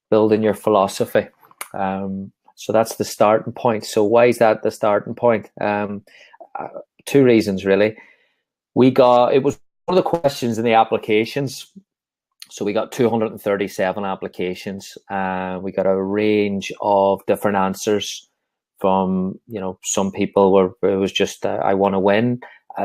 building your philosophy. So that's the starting point. So why is that the starting point? Two reasons, really. It was one of the questions in the applications. So we got 237 applications. We got a range of different answers from, some people it was just, I want to win.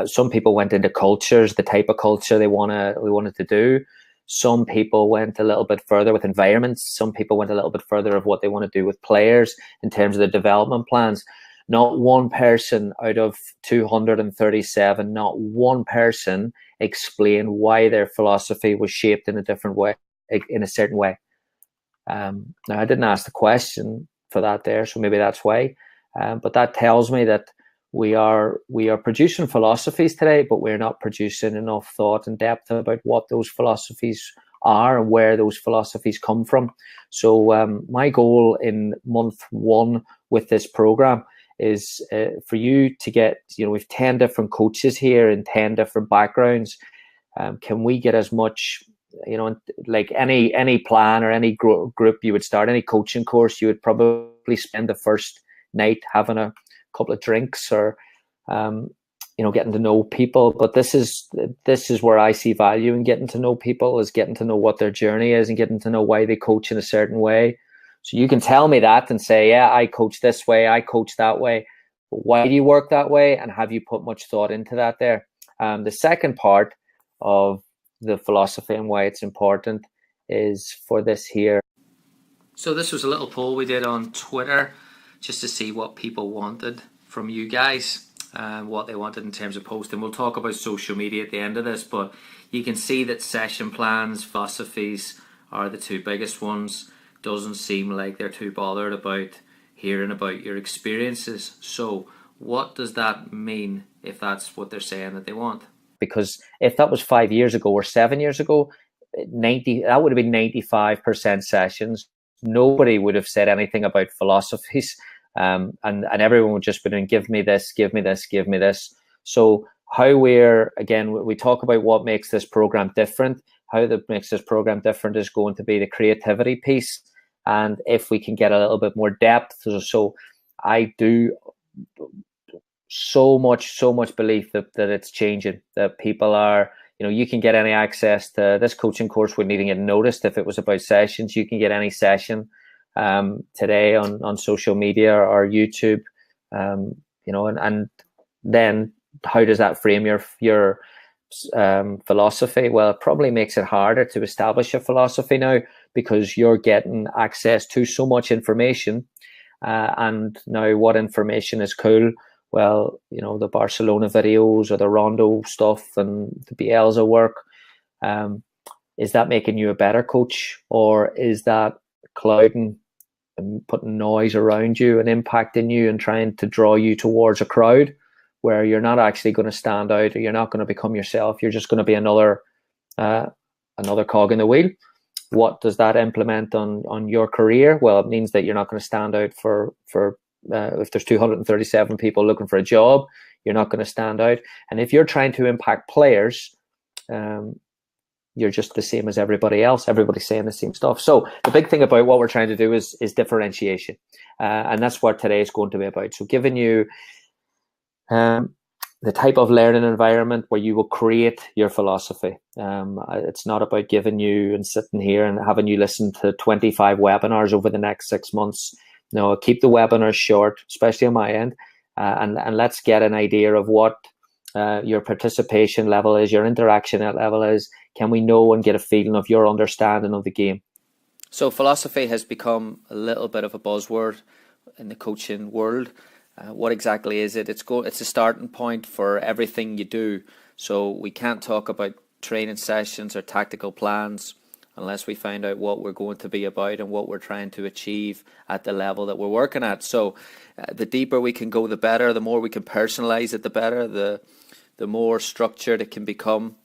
Some people went into cultures, the type of culture we wanted to do. Some people went a little bit further with environments. Some people went a little bit further of what they want to do with players in terms of the development plans. Not one person out of 237, not one person explained why their philosophy was shaped in a different way, in a certain way. Now, I didn't ask the question for that there, so maybe that's why. But that tells me that we are producing philosophies today, but we're not producing enough thought and depth about what those philosophies are and where those philosophies come from. So my goal in month 1 with this program is for you to get, we've 10 different coaches here in 10 different backgrounds. Can we get as much, like any plan or any group you would start, any coaching course, you would probably spend the first night having a couple of drinks or getting to know people. But this is where I see value in getting to know people, is getting to know what their journey is and getting to know why they coach in a certain way. So you can tell me that and say, yeah, I coach this way, I coach that way. But why do you work that way? And have you put much thought into that there? The second part of the philosophy and why it's important is for this here. So this was a little poll we did on Twitter just to see what people wanted from you guys and what they wanted in terms of posting. We'll talk about social media at the end of this, but you can see that session plans, philosophies are the two biggest ones. Doesn't seem like they're too bothered about hearing about your experiences. So what does that mean if that's what they're saying that they want? Because if that was 5 years ago or 7 years ago, that would have been 95% sessions. Nobody would have said anything about philosophies. And everyone would just be doing, give me this, give me this, give me this. So how we talk about what makes this program different. How that makes this program different is going to be the creativity piece. And if we can get a little bit more depth. So I do so much belief that it's changing, that people are, you can get any access to this coaching course without needing it noticed. If it was about sessions, you can get any session today on social media or YouTube, and then how does that frame your philosophy? Well, it probably makes it harder to establish a philosophy now because you're getting access to so much information. And now what information is cool? Well, the Barcelona videos or the Rondo stuff and the Bielsa work. Is that making you a better coach, or is that clouding and putting noise around you and impacting you and trying to draw you towards a crowd where you're not actually going to stand out, or you're not going to become yourself? You're just going to be another cog in the wheel. What does that implement on your career? Well, it means that you're not going to stand out for if there's 237 people looking for a job, you're not going to stand out. And if you're trying to impact players, you're just the same as everybody else. Everybody's saying the same stuff. So the big thing about what we're trying to do is differentiation. And that's what today is going to be about. So giving you the type of learning environment where you will create your philosophy. It's not about giving you and sitting here and having you listen to 25 webinars over the next 6 months. No, keep the webinars short, especially on my end, and let's get an idea of what your participation level is, your interaction level is. Can we know and get a feeling of your understanding of the game? So philosophy has become a little bit of a buzzword in the coaching world. What exactly is it? It's a starting point for everything you do. So we can't talk about training sessions or tactical plans unless we find out what we're going to be about and what we're trying to achieve at the level that we're working at. So the deeper we can go, the better. The more we can personalize it, the better. The more structured it can become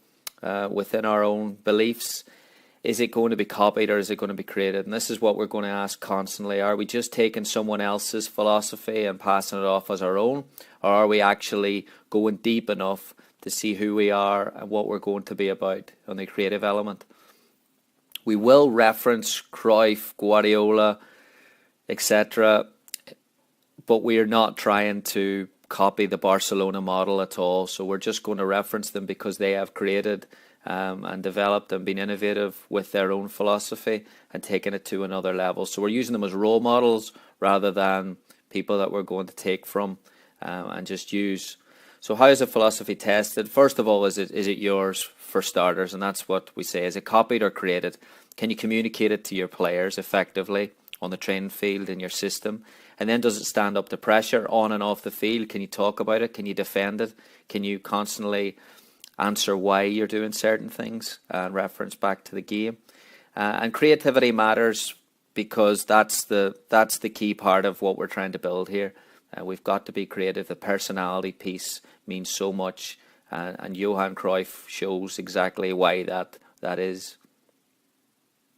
within our own beliefs. Is it going to be copied or is it going to be created? And this is what we're going to ask constantly. Are we just taking someone else's philosophy and passing it off as our own? Or are we actually going deep enough to see who we are and what we're going to be about on the creative element? We will reference Cruyff, Guardiola, etc., but we are not trying to copy the Barcelona model at all. So we're just going to reference them because they have created and developed and been innovative with their own philosophy and taken it to another level. So we're using them as role models rather than people that we're going to take from and just use. So how is a philosophy tested? First of all, is it yours for starters? And that's what we say. Is it copied or created? Can you communicate it to your players effectively on the training field in your system? And then does it stand up to pressure on and off the field? Can you talk about it? Can you defend it? Can you constantly answer why you're doing certain things and reference back to the game? And creativity matters because that's the key part of what we're trying to build here. We've got to be creative. The personality piece means so much, and Johan Cruyff shows exactly why that is.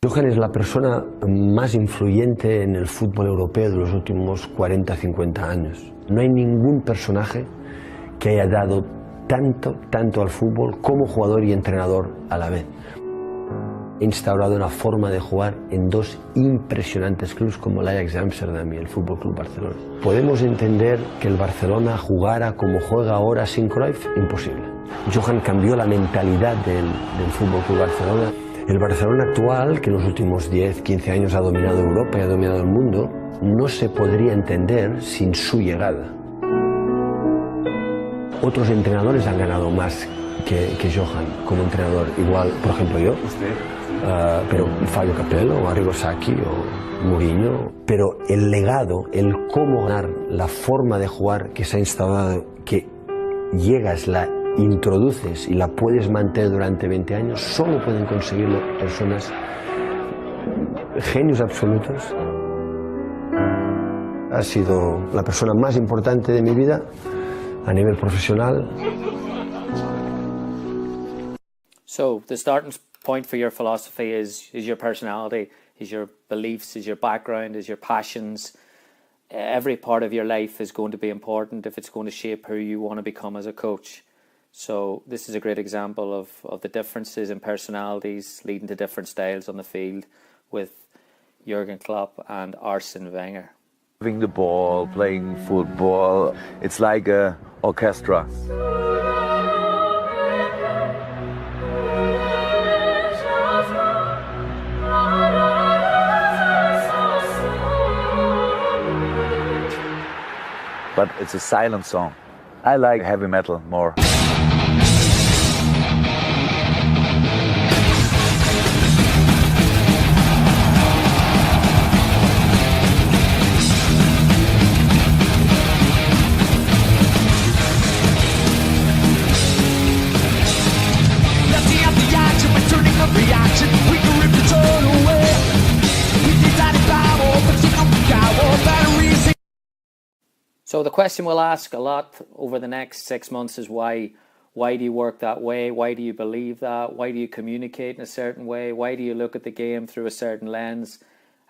Johan es la persona más influyente en el fútbol europeo de los últimos 40-50 años. No hay ningún personaje que haya dado tanto al fútbol como jugador y entrenador a la vez. Ha instaurado una forma de jugar en dos impresionantes clubes como el Ajax de Ámsterdam y el Fútbol Club Barcelona. ¿Podemos entender que el Barcelona jugara como juega ahora sin Cruyff? Imposible. Johan cambió la mentalidad del Fútbol Club Barcelona. El Barcelona actual, que en los últimos 10-15 años ha dominado Europa y ha dominado el mundo, no se podría entender sin su llegada. Otros entrenadores han ganado más que Johan como entrenador, igual, por ejemplo, yo. Pero Fabio Capello, o Arrigo Sacchi, o Mourinho. Pero el legado, el cómo ganar, la forma de jugar que se ha instaurado, que llegas, la introduces y la puedes mantener durante 20 años, solo pueden conseguirlo personas, genios absolutos. Ha sido la persona más importante de mi vida a nivel profesional. So the starting point for your philosophy is your personality, is your beliefs, is your background, is your passions. Every part of your life is going to be important if it's going to shape who you want to become as a coach. So this is a great example of the differences in personalities leading to different styles on the field with Jurgen Klopp and Arsene Wenger. Having the ball, playing football, it's like an orchestra. But it's a silent song. I like heavy metal more. So the question we'll ask a lot over the next 6 months is why? Why do you work that way? Why do you believe that? Why do you communicate in a certain way? Why do you look at the game through a certain lens?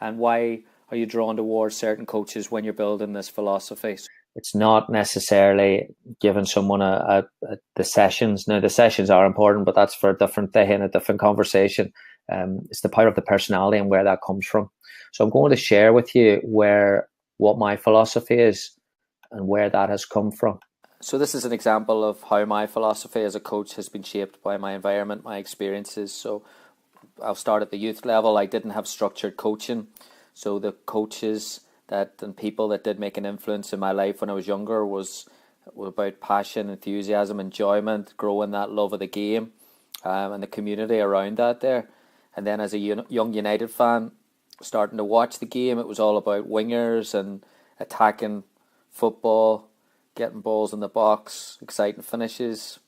And why are you drawn towards certain coaches when you're building this philosophy? It's not necessarily giving someone the sessions. Now, the sessions are important, but that's for a different day and a different conversation. It's the power of the personality and where that comes from. So I'm going to share with you what my philosophy is and where that has come from. So this is an example of how my philosophy as a coach has been shaped by my environment, my experiences. So I'll start at the youth level. I didn't have structured coaching. So the coaches and people that did make an influence in my life when I was younger were about passion, enthusiasm, enjoyment, growing that love of the game and the community around that there. And then as a young United fan, starting to watch the game, it was all about wingers and attacking football, getting balls in the box, exciting finishes.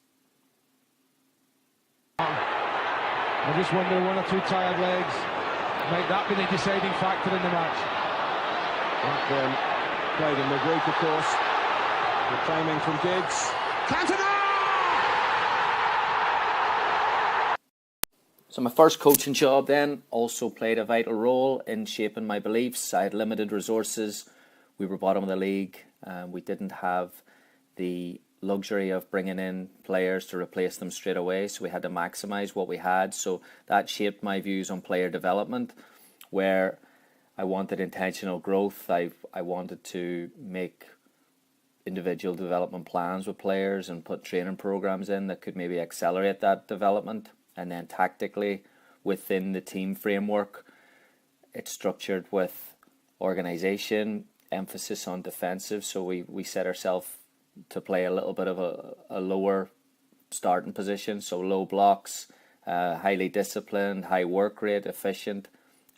I just wonder one or two tired legs might that be the deciding factor in the match. Blackburn played in Madrid, of course. The timing from Giggs. Cantona! So my first coaching job then also played a vital role in shaping my beliefs. I had limited resources. We were bottom of the league. We didn't have the luxury of bringing in players to replace them straight away, so we had to maximize what we had. So that shaped my views on player development, where I wanted intentional growth. I wanted to make individual development plans with players and put training programs in that could maybe accelerate that development. And then tactically, within the team framework, it's structured with organization, emphasis on defensive. So we set ourselves to play a little bit of a lower starting position, so low blocks, highly disciplined, high work rate, efficient.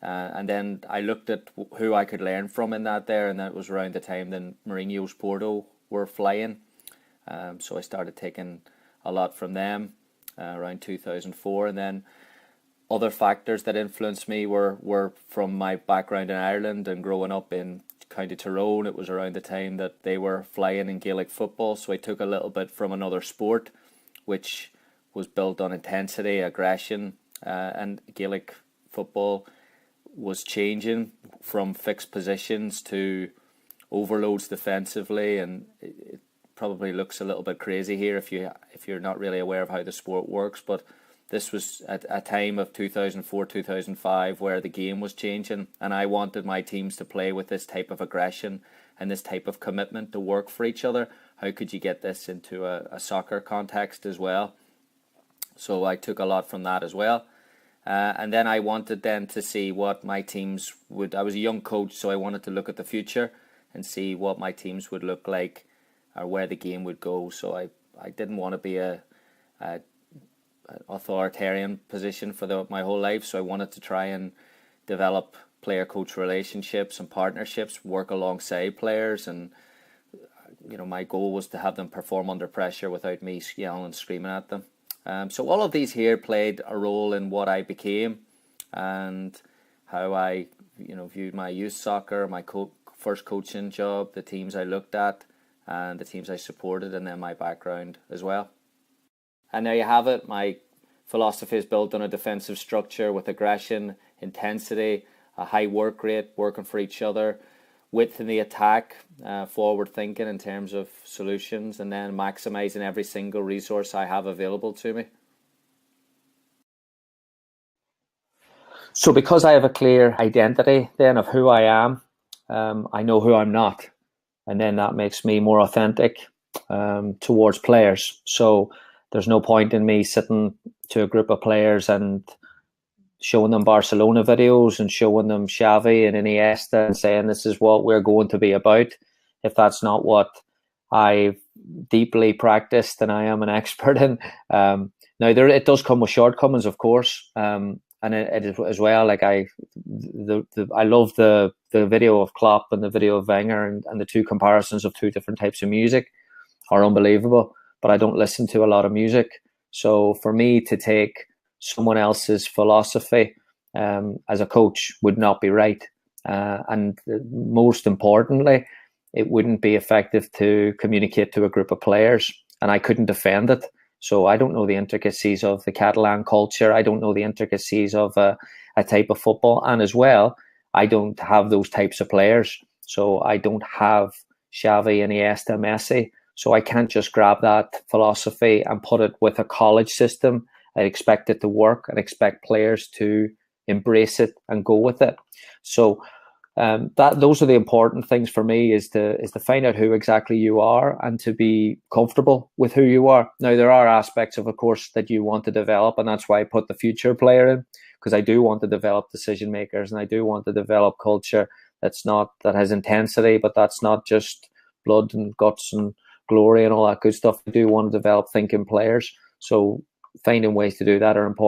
And then I looked at who I could learn from in that there, and that was around the time then Mourinho's Porto were flying. So I started taking a lot from them around 2004. And then other factors that influenced me were from my background in Ireland and growing up in County Tyrone. It was around the time that they were flying in Gaelic football, so I took a little bit from another sport which was built on intensity, aggression, and Gaelic football was changing from fixed positions to overloads defensively, and it probably looks a little bit crazy here if you're not really aware of how the sport works, but this was at a time of 2004, 2005 where the game was changing, and I wanted my teams to play with this type of aggression and this type of commitment to work for each other. How could you get this into a soccer context as well? So I took a lot from that as well. And then I wanted then to see what my teams would... I was a young coach, so I wanted to look at the future and see what my teams would look like or where the game would go. So I didn't want to be an authoritarian position for my whole life. So I wanted to try and develop player-coach relationships and partnerships, work alongside players, and my goal was to have them perform under pressure without me yelling and screaming at them. So all of these here played a role in what I became and how I viewed my youth soccer, my first coaching job, the teams I looked at and the teams I supported, and then my background as well. And there you have it. My philosophy is built on a defensive structure with aggression, intensity, a high work rate, working for each other, width in the attack, forward thinking in terms of solutions, and then maximizing every single resource I have available to me. So because I have a clear identity then of who I am, I know who I'm not. And then that makes me more authentic towards players. So there's no point in me sitting to a group of players and showing them Barcelona videos and showing them Xavi and Iniesta and saying this is what we're going to be about, if that's not what I've deeply practiced and I am an expert in. Now it does come with shortcomings, of course, and it is as well. Like I love the video of Klopp and the video of Wenger, and the two comparisons of two different types of music are unbelievable. But I don't listen to a lot of music, so for me to take someone else's philosophy as a coach would not be right. And most importantly, it wouldn't be effective to communicate to a group of players, and I couldn't defend it. So I don't know the intricacies of the Catalan culture. I don't know the intricacies of a type of football. And as well, I don't have those types of players. So I don't have Xavi, Iniesta, Messi. So I can't just grab that philosophy and put it with a college system. I expect it to work and expect players to embrace it and go with it. So those are the important things for me, is to find out who exactly you are and to be comfortable with who you are. Now, there are aspects of course, that you want to develop, and that's why I put the future player in, because I do want to develop decision makers and I do want to develop culture that has intensity, but that's not just blood and guts and glory and all that good stuff. I do want to develop thinking players. So finding ways to do that are important.